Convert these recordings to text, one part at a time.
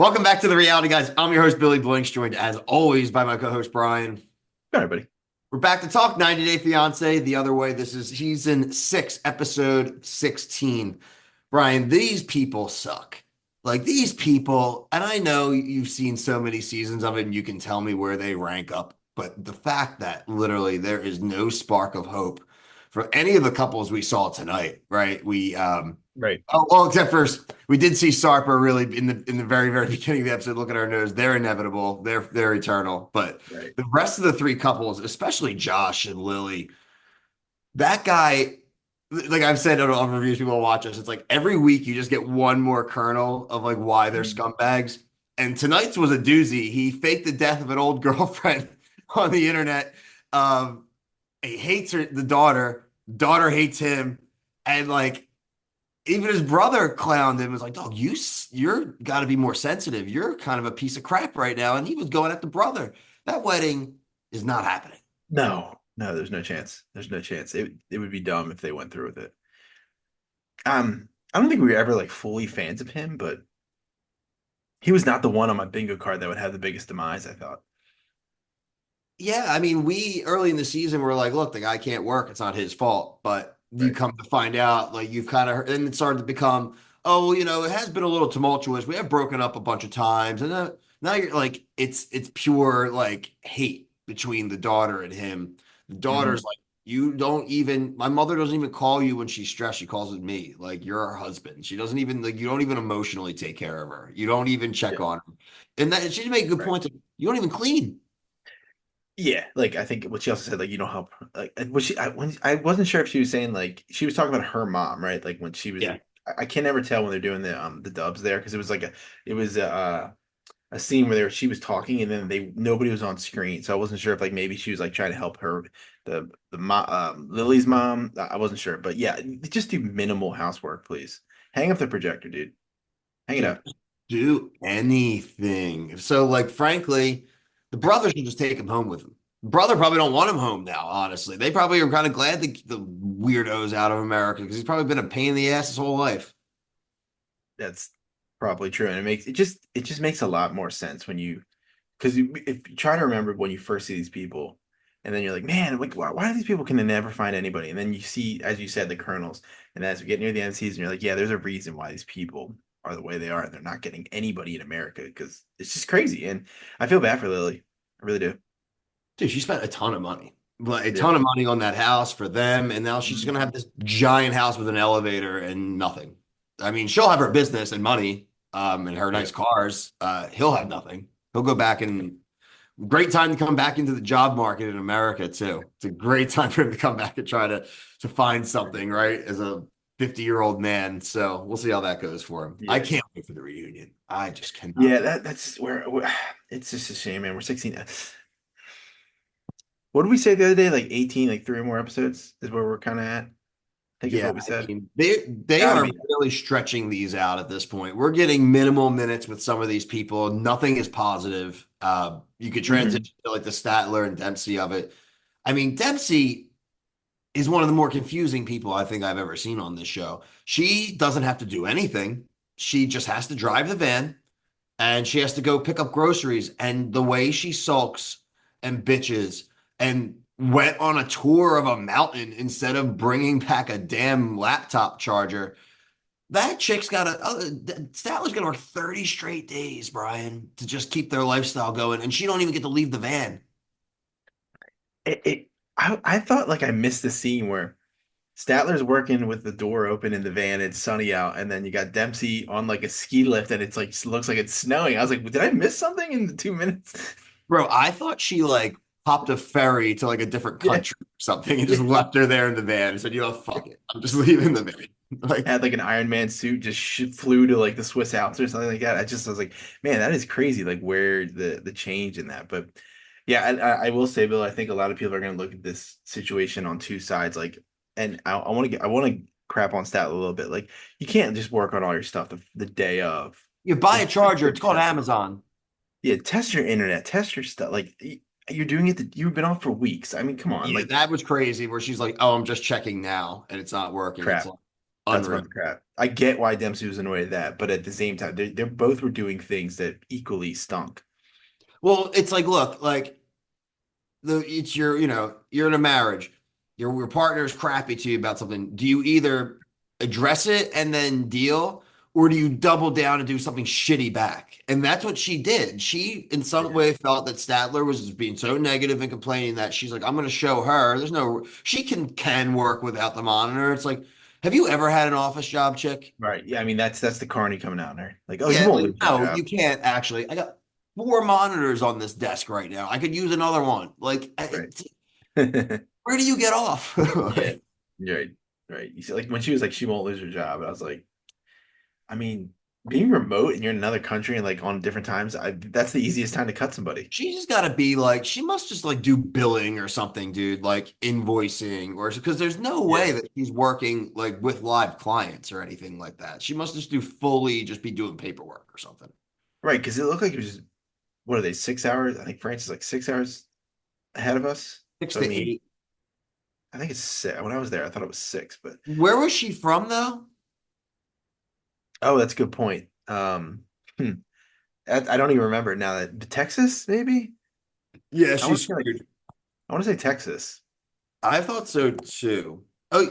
Welcome back to the reality, guys. I'm your host, Billy Blanks, joined as always by my co-host Brian. All right, buddy. We're back to talk 90 Day Fiancé the other way. This is season 6, episode 16. Brian, these people suck. Like these people, and I know you've seen so many seasons of it and you can tell me where they rank up, but the fact that literally there is no spark of hope for any of the couples we saw tonight, right? Right. Oh, well, except for we did see Sarper really in the very very beginning of the episode. Look at our nose; they're inevitable, they're eternal. But Right. the rest of the three couples, especially Josh and Lily, that guy, like I've said on reviews, people watch us. It's like every week you just get one more kernel of like why they're scumbags. And tonight's was a doozy. He faked the death of an old girlfriend on the internet. Um, he hates her, the daughter. Daughter hates him, and like even his brother clowned him. Was like, "Dog, you're got to be more sensitive. You're kind of a piece of crap right now." And he was going at the brother. That wedding is not happening. No, there's no chance. There's no chance. It would be dumb if they went through with it. I don't think we were ever like fully fans of him, but he was not the one on my bingo card that would have the biggest demise, I thought. Yeah, I mean, we early in the season were like, "Look, the guy can't work. It's not his fault." But you Right. come to find out, like you've kind of heard, and it started to become, "Oh, well, it has been a little tumultuous. We have broken up a bunch of times." And now you're like, it's pure like hate between the daughter and him. The Hmm. daughter's like, "You don't even. My mother doesn't even call you when she's stressed. She calls it me. Like you're her husband. She doesn't even like. You don't even emotionally take care of her. You don't even check Yeah. on her." And that she made a good Right. point. You don't even clean. Yeah, like I think what she also said, like you don't help. Like was she? When I wasn't sure if she was saying like she was talking about her mom, right? Like when she was. Yeah. I can never tell when they're doing the dubs there because it was a scene where she was talking and then nobody was on screen, so I wasn't sure if like maybe she was like trying to help her the mom, Lily's mom. I wasn't sure, but yeah, just do minimal housework, please. Hang up the projector, dude. Hang it Dude, up. do anything. So, like, frankly, the brother should just take him home with him. Brother probably don't want him home now, honestly. They probably are kind of glad to get the weirdos out of America because he's probably been a pain in the ass his whole life. That's probably true, and it just makes a lot more sense when you because if you try to remember when you first see these people, and then you're like, man, like why do these people can they never find anybody? And then you see, as you said, the kernels, and as we get near the end of the season, you're like, yeah, there's a reason why these people are the way they are, and they're not getting anybody in America because it's just crazy. And I feel bad for Lily, I really do. Dude, she spent a ton of money, like a Yeah. ton of money on that house for them. And now she's Mhm. going to have this giant house with an elevator and nothing. I mean, she'll have her business and money, and her Yeah. nice cars. He'll have nothing. He'll go back and great time to come back into the job market in America too. It's a great time for him to come back and try to find something, right? As a 50-year-old man. So we'll see how that goes for him. I Yeah. can't wait for the reunion. I just cannot Yeah, wait. that's where it's just a shame, man. We're 16. What did we say the other day? Like 18, like three or more episodes is where we're kind of at. I think is Yeah, what we I said. mean they Gotta are be. really stretching these out at this point. We're getting minimal minutes with some of these people. Nothing is positive. You could transition Hmm. to like the Statler and Dempsey of it. I mean, Dempsey is one of the more confusing people I think I've ever seen on this show. She doesn't have to do anything. She just has to drive the van and she has to go pick up groceries. And the way she sulks and bitches and went on a tour of a mountain instead of bringing back a damn laptop charger. That chick's got Statler's gonna work 30 straight days, Brian, to just keep their lifestyle going. And she don't even get to leave the van. It I thought like I missed the scene where Statler's working with the door open in the van. It's sunny out, and then you got Dempsey on like a ski lift, and it's like looks like it's snowing. I was like, did I miss something in the 2 minutes? Bro, I thought she like popped a ferry to like a different Yeah, country or something and just yeah. left her there in the van and said, fuck it. I'm just leaving the van. Like, Had like an Iron Man suit, just flew to like the Swiss Alps or something like that. I was like, man, that is crazy. Like where the change in that, but yeah, I will say, Bill, I think a lot of people are going to look at this situation on two sides. Like, and I want to crap on Stat a little bit. Like, you can't just work on all your stuff the day of. you buy Like, a you charger, gotta it's called test it. Amazon. Yeah, test your internet, test your stuff. Like, you're doing it. You've been off for weeks. I mean, come on. Yeah, Like, that was crazy where she's like, oh, I'm just checking now and it's not working. It's crap. like, That's Unreal. fucking crap. I get why Dempsey was annoyed at that, but at the same time, they both were doing things that equally stunk. Well, it's like, look, like it's your, you're in a marriage. Your partner's crappy to you about something. Do you either address it and then deal, or do you double down and do something shitty back? And that's what she did. She, in some Yeah. way, felt that Statler was just being so negative and complaining that she's like, I'm going to show her. There's no, she can work without the monitor. It's like, have you ever had an office job, chick? Right. Yeah. I mean, that's the carny coming out there. Like, oh, you Yeah, won't like, lose your no, job. you can't actually. I got four monitors on this desk right now. I could use another one. Like, Right. where do you get off? Yeah. Right. Right. You see, like when she was like, she won't lose her job. I was like, I mean, being remote and you're in another country and like on different times, that's the easiest time to cut somebody. She just got to be like, she must just like do billing or something, dude, like invoicing or because there's no Yeah. way that she's working like with live clients or anything like that. She must just do fully just be doing paperwork or something. Right. Because it looked like it was just, what are they, 6 hours? I think France is like 6 hours ahead of us. Six So, I to mean, eight. I think it's six. When I was there, I thought it was six, but Where was she from though? oh, that's a good point. Hmm. I don't even remember now that Texas, maybe? Yeah, I want she's to say like screwed. I want to say Texas. I thought so too. Oh,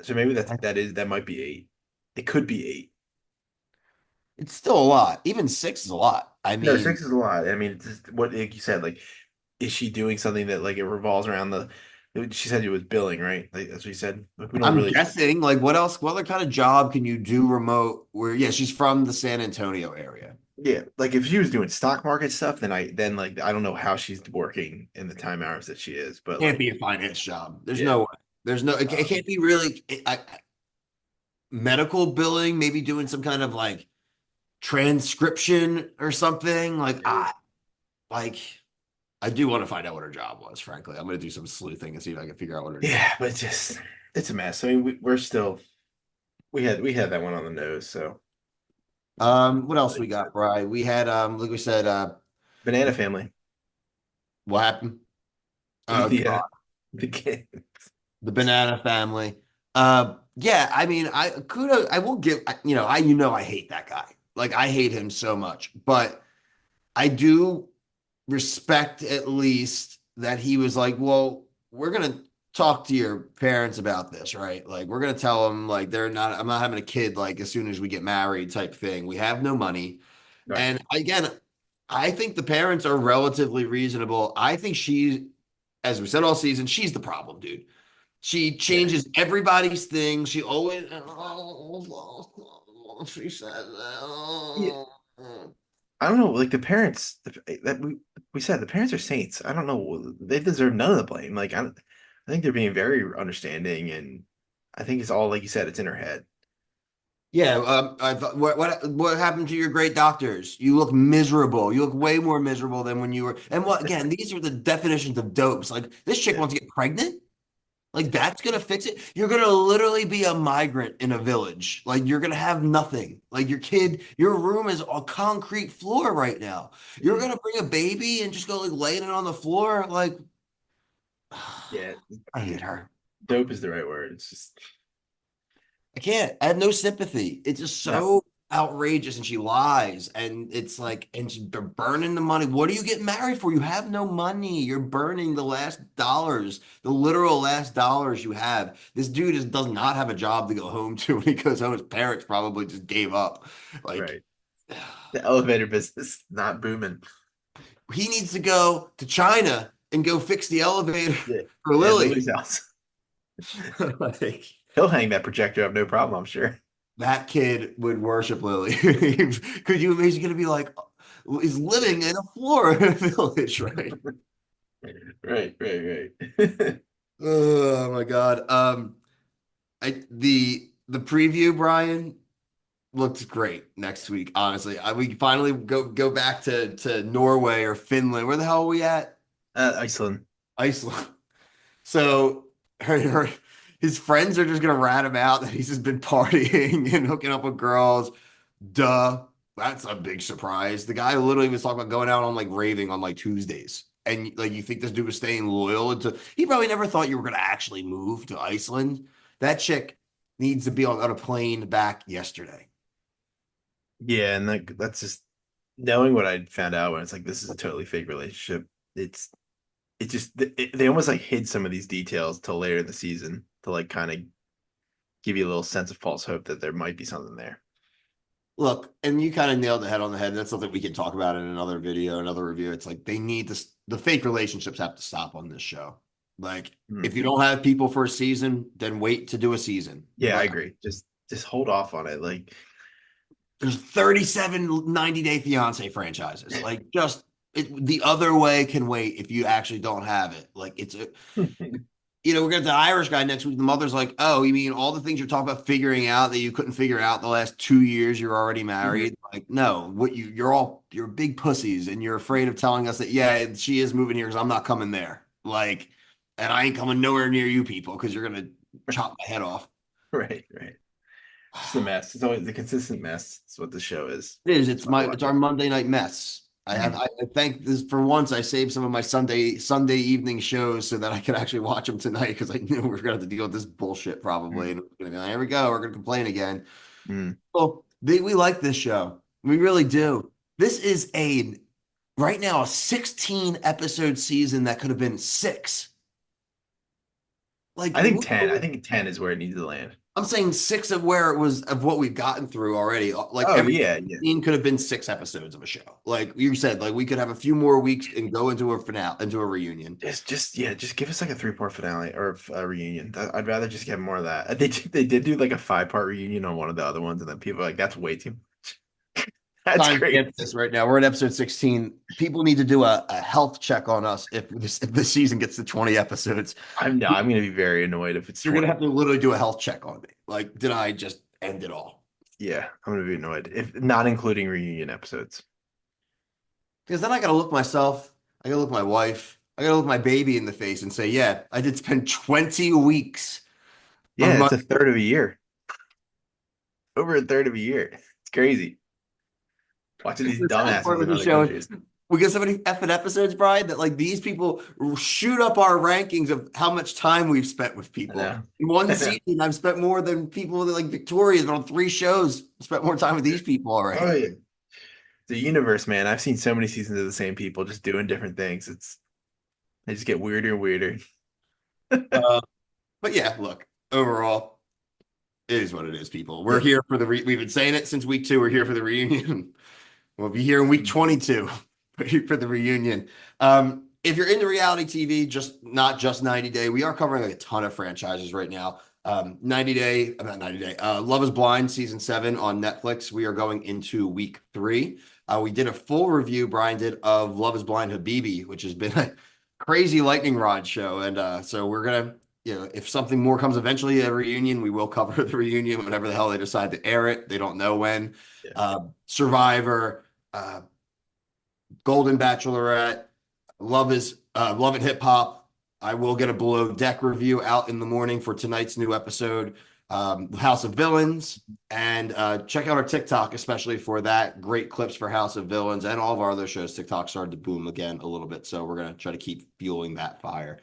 So maybe that might be eight. It could be eight. it's still a lot. Even six is a lot. I No, mean, six is a lot. I mean, it's just what like you said, like, is she doing something that like it revolves around the? She said it was billing, right? Like that's what you said. Like we don't I'm really. guessing like what else? What other kind of job can you do remote? Where yeah, she's from the San Antonio area. Yeah, like if she was doing stock market stuff, then like I don't know how she's working in the time hours that she is, but Can't like be a finance job. There's yeah, no way. There's no. It um, can't be really medical billing. Maybe doing some kind of like transcription or something. Like I do want to find out what her job was. Frankly, I'm gonna do some sleuthing and see if I can figure out what her job. yeah, but it's a mess. I mean, we're still we had that one on the nose. So What else we got, Brian? We had like we said, Banana Family, what happened? the the kid. The banana family. Yeah, I mean, I will give, I hate that guy. Like, I hate him so much, but I do respect at least that he was like, well, we're gonna talk to your parents about this, right? Like, we're gonna tell them like I'm not having a kid like as soon as we get married type thing. We have no money. Right. And again, I think the parents are relatively reasonable. I think as we said all season, she's the problem, dude. She Yeah. changes everybody's things. She always, she says, Yeah. I don't know. Like the parents that we said, the parents are saints. I don't know. They deserve none of the blame. Like I think they're being very understanding, and I think it's all like you said. It's in her head. yeah. I thought, what happened to your great doctors? You look miserable. You look way more miserable than when you were. And what again? These are the definitions of dopes. Like this chick Yeah. wants to get pregnant. Like that's gonna fix it. You're gonna literally be a migrant in a village. Like you're gonna have nothing. Like your room is a concrete floor right now. You're Mm. gonna bring a baby and just go like laying it on the floor. Like Yeah. I hate her. Dope is the right word. It's just I can't. I have no sympathy. It's just no. so outrageous, and she lies, and it's like, they're burning the money. What are you getting married for? You have no money. You're burning the last dollars, the literal last dollars you have. This dude does not have a job to go home to when he goes home. His parents probably just gave up. Like, Right. The elevator business not booming. he needs to go to China and go fix the elevator Yeah. for At Lily. Lily's house. Like, He'll hang that projector up, no problem, I'm sure. that kid would worship Lily. Could you imagine? He's going to be like, he's living in a Florida village, right? Right, right, right. Oh my God. The preview, Brian, looks great next week. Honestly, we finally go back to Norway or Finland. Where the hell are we at? Iceland. Iceland. So his friends are just gonna rat him out that he's just been partying and hooking up with girls. Duh. That's a big surprise. The guy literally was talking about going out on like raving on like Tuesdays. And like you think this dude was staying loyal to he probably never thought you were gonna actually move to Iceland. That chick needs to be on a plane back yesterday. Yeah, and that's just knowing what I found out when it's like this is a totally fake relationship. It's it just they almost like hid some of these details till later in the season to like kind of give you a little sense of false hope that there might be something there. Look, and you kind of nailed the head on the head. That's something we can talk about in another video, another review. It's like they need this, the fake relationships have to stop on this show. Like, if you Mhm. don't have people for a season, then wait to do a season. Yeah, I Like, agree. Just hold off on it. Like there's 37 90-day fiance franchises. Like, just the other way can wait if you actually don't have it. Like, we're gonna have the Irish guy next week. The mother's like, "Oh, you mean all the things you're talking about figuring out that you couldn't figure out the last 2 years? You're already Mhm. married." Like, no, you're big pussies, and you're afraid of telling us that. Yeah, she is moving here because I'm not coming there. Like, and I ain't coming nowhere near you people because you're gonna chop my head off. Right, right. Just a mess. It's always the consistent mess. It's what the show is. It is. It's fun to It's watch our it. Monday night mess. Mhm. I thank this for once. I saved some of my Sunday evening shows so that I could actually watch them tonight because I knew we were gonna have to deal with this bullshit probably, and Mhm. it was gonna be like, here we go. We're gonna complain again. Mhm. Well, we like this show. We really do. This is right now a 16 episode season that could have been six. Like I think 10. I think 10 is where it needs to land. I'm saying six of where it was of what we've gotten through already. Like Oh every yeah, yeah. scene could have been 6 episodes of a show. Like you said, like we could have a few more weeks and go into a finale, into a reunion. Just yeah, just give us like a 3-part finale or a reunion. I'd rather just get more of that. They did do like a 5-part reunion on one of the other ones, and then people are like, that's way too much. That's Time crazy. stamp this right now. We're at episode 16. People need to do a health check on us if this season gets to 20 episodes. I'm gonna be very annoyed if it's You're gonna 20. have to literally do a health check on me. Like, did I just end it all? Yeah, I'm gonna be annoyed. If not including reunion episodes. Because then I gotta look myself, I gotta look my wife, I gotta look my baby in the face and say, yeah, I did spend 20 weeks of Yeah, my it's a third of a year. Over a third of a year. It's crazy. Watching these the sad part dumbasses with in the other show is countries. we get so many effing episodes, Brian, that like these people shoot up our rankings of how much time we've spent with I people. know. In one I know. season, I've spent more than people that like Victoria's been on 3 shows, spent more time with these people Oh already. yeah. The universe, man. I've seen so many seasons of the same people just doing different things. They just get weirder and weirder. Uh, but yeah, look, overall, it is what it is, people. We're Yeah. here for we've been saying it since week 2. We're here for the reunion. We'll be here in week 22 for the reunion. If you're into reality TV, just not just 90 Day, we are covering like a ton of franchises right now. 90 Day, not 90 Day, Love is Blind season 7 on Netflix. We are going into week 3. We did a full review, Brian did, of Love is Blind Habibi, which has been a crazy lightning rod show. And so we're going to, if something more comes eventually at a reunion, we will cover the reunion whenever the hell they decide to air it. They don't know when. Yeah. Survivor, uh, Golden Bachelorette, Love and Hip Hop. I will get a Below Deck review out in the morning for tonight's new episode. House of Villains, and check out our TikTok, especially for that. Great clips for House of Villains and all of our other shows. TikTok started to boom again a little bit, so we're gonna try to keep fueling that fire.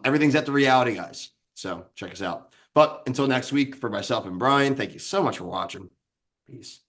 Everything's at the reality, guys. So check us out. But until next week, for myself and Brian, thank you so much for watching. Peace.